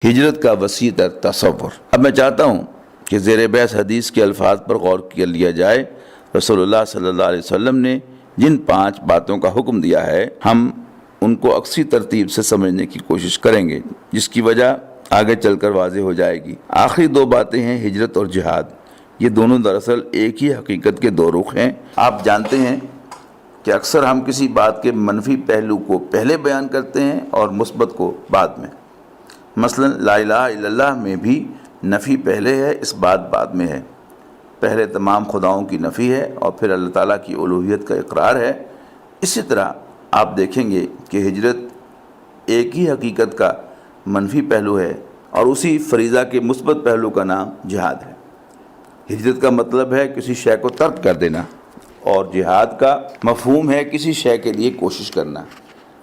ہجرت کا وسیع تر تصور۔ اب میں چاہتا ہوں کہ زیر بحث حدیث کے الفاظ پر غور کر لیا جائے۔ رسول اللہ صلی اللہ علیہ وسلم نے جن 5 باتوں کا حکم دیا ہے، ہم ان کو اکثر ترتیب سے سمجھنے کی کوشش کریں گے، جس کی وجہ آگے چل کر واضح ہو جائے گی۔ آخری 2 باتیں ہیں ہجرت اور جہاد۔ یہ دونوں دراصل ایک ہی حقیقت کے 2 رخ ہیں۔ آپ جانتے ہیں کہ اکثر ہم کسی بات کے منفی پہلو کو پہلے بیان کرتے ہیں اور مثبت کو بعد میں۔ مثلا لا الہ الا اللہ میں بھی نفی پہلے ہے، اس بات بعد میں ہے۔ پہلے تمام خداؤں کی نفی ہے اور پھر اللہ تعالیٰ کی الوہیت کا اقرار ہے۔ اسی طرح آپ دیکھیں گے کہ ہجرت ایک ہی حقیقت کا منفی پہلو ہے اور اسی فریضہ کے مثبت پہلو کا نام جہاد ہے۔ ہجرت کا مطلب ہے کسی شے کو ترک کر دینا، اور جہاد کا مفہوم ہے کسی شے کے لیے کوشش کرنا۔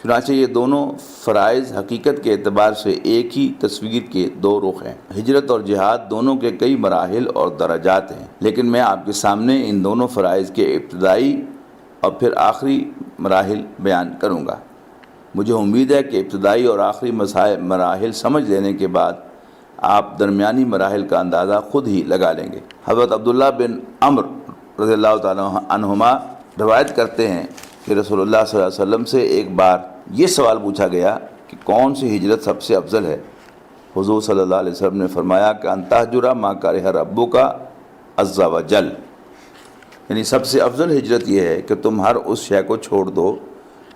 چنانچہ یہ دونوں فرائض حقیقت کے اعتبار سے ایک ہی تصویر کے 2 رخ ہیں۔ ہجرت اور جہاد دونوں کے کئی مراحل اور درجات ہیں، لیکن میں آپ کے سامنے ان دونوں فرائض کے ابتدائی اور پھر آخری مراحل بیان کروں گا۔ مجھے امید ہے کہ ابتدائی اور آخری مراحل سمجھ لینے کے بعد آپ درمیانی مراحل کا اندازہ خود ہی لگا لیں گے۔ حضرت عبداللہ بن عمرو رضی اللہ تعالیٰ عنہما روایت کرتے ہیں کہ رسول اللہ صلی اللہ علیہ وسلم سے ایک بار یہ سوال پوچھا گیا کہ کون سی ہجرت سب سے افضل ہے؟ حضور صلی اللہ علیہ وسلم نے فرمایا کہ ان تہجر ما کرہ ربک عز وجل، یعنی سب سے افضل ہجرت یہ ہے کہ تم ہر اس شے کو چھوڑ دو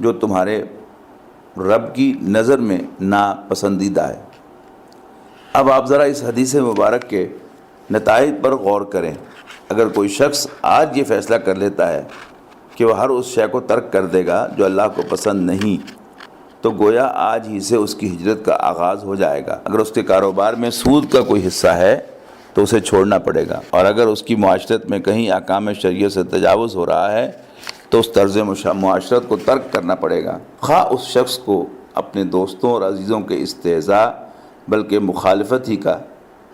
جو تمہارے رب کی نظر میں ناپسندیدہ ہے۔ اب آپ ذرا اس حدیث مبارک کے نتائج پر غور کریں۔ اگر کوئی شخص آج یہ فیصلہ کر لیتا ہے کہ وہ ہر اس شے کو ترک کر دے گا جو اللہ کو پسند نہیں، تو گویا آج ہی سے اس کی ہجرت کا آغاز ہو جائے گا۔ اگر اس کے کاروبار میں سود کا کوئی حصہ ہے تو اسے چھوڑنا پڑے گا، اور اگر اس کی معاشرت میں کہیں احکام شریعت سے تجاوز ہو رہا ہے تو اس طرز معاشرت کو ترک کرنا پڑے گا، خواہ اس شخص کو اپنے دوستوں اور عزیزوں کے استہزاء بلکہ مخالفت ہی کا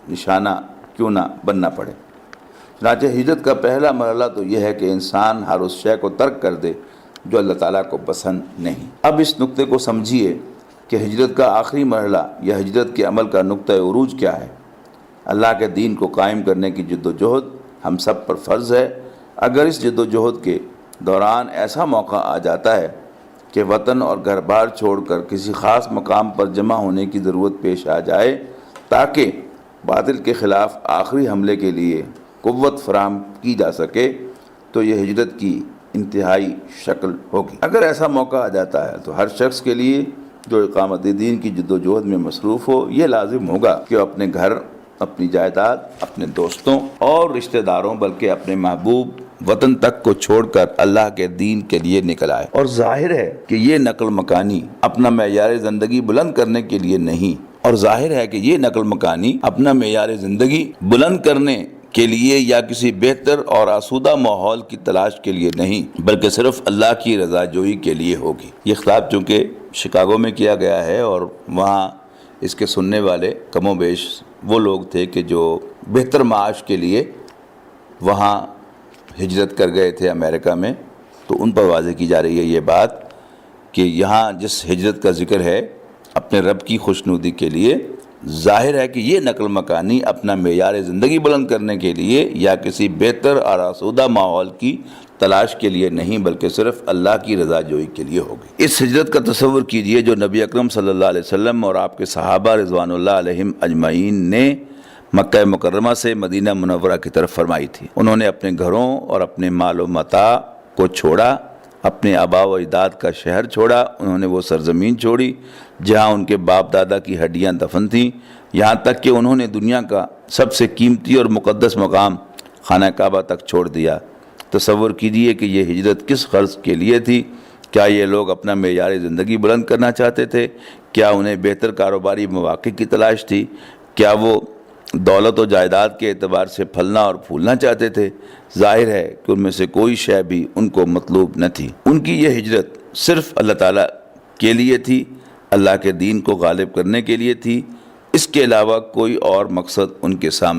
نشانہ کیوں نہ بننا پڑے۔ چنانچہ ہجرت کا پہلا مرحلہ تو یہ ہے کہ انسان ہر اس شے کو ترک کر دے جو اللہ تعالیٰ کو پسند نہیں۔ اب اس نقطے کو سمجھیے کہ ہجرت کا آخری مرحلہ یا ہجرت کے عمل کا نقطہ عروج کیا ہے۔ اللہ کے دین کو قائم کرنے کی جد و جہد ہم سب پر فرض ہے۔ اگر اس جد و جہد کے دوران ایسا موقع آ جاتا ہے کہ وطن اور گھر بار چھوڑ کر کسی خاص مقام پر جمع ہونے کی ضرورت پیش آ جائے تاکہ باطل کے خلاف آخری حملے کے لیے قوت فراہم کی جا سکے، تو یہ ہجرت کی انتہائی شکل ہوگی۔ اگر ایسا موقع آ جاتا ہے تو ہر شخص کے لیے جو اقامت دین کی جد و جہد میں مصروف ہو، یہ لازم ہوگا کہ اپنے گھر، اپنی جائیداد، اپنے دوستوں اور رشتہ داروں بلکہ اپنے محبوب وطن تک کو چھوڑ کر اللہ کے دین کے لیے نکل آئے۔ اور ظاہر ہے کہ یہ نقل مکانی اپنا معیار زندگی بلند کرنے کے لیے نہیں، کے لیے یا کسی بہتر اور آسودہ ماحول کی تلاش کے لیے نہیں، بلکہ صرف اللہ کی رضا جوئی کے لیے ہوگی۔ یہ خطاب چونکہ شکاگو میں کیا گیا ہے اور وہاں اس کے سننے والے کم و بیش وہ لوگ تھے کہ جو بہتر معاش کے لیے وہاں ہجرت کر گئے تھے امریکہ میں، تو ان پر واضح کی جا رہی ہے یہ بات کہ یہاں جس ہجرت کا ذکر ہے اپنے رب کی خوشنودی کے لیے، ظاہر ہے کہ یہ نقل مکانی اپنا معیار زندگی بلند کرنے کے لیے یا کسی بہتر اور آسودہ ماحول کی تلاش کے لیے نہیں، بلکہ صرف اللہ کی رضا جوئی کے لیے ہوگی۔ اس ہجرت کا تصور کیجئے جو نبی اکرم صلی اللہ علیہ وسلم اور آپ کے صحابہ رضوان اللہ علیہم اجمعین نے مکہ مکرمہ سے مدینہ منورہ کی طرف فرمائی تھی۔ انہوں نے اپنے گھروں اور اپنے مال و متاع کو چھوڑا، اپنے آباء و اجداد کا شہر چھوڑا، انہوں نے وہ سرزمین چھوڑی جہاں ان کے باپ دادا کی ہڈیاں دفن تھیں، یہاں تک کہ انہوں نے دنیا کا سب سے قیمتی اور مقدس مقام خانہ کعبہ تک چھوڑ دیا۔ تصور کیجئے کہ یہ ہجرت کس غرض کے لیے تھی؟ کیا یہ لوگ اپنا معیار زندگی بلند کرنا چاہتے تھے؟ کیا انہیں بہتر کاروباری مواقع کی تلاش تھی؟ کیا وہ دولت و جائیداد کے اعتبار سے پھلنا اور پھولنا چاہتے تھے؟ ظاہر ہے کہ ان میں سے کوئی شے بھی ان کو مطلوب نہ تھی۔ ان کی یہ ہجرت صرف اللہ تعالیٰ کے لیے تھی، اللہ کے دین کو غالب کرنے کے لیے تھی، اس کے علاوہ کوئی اور مقصد ان کے سامنے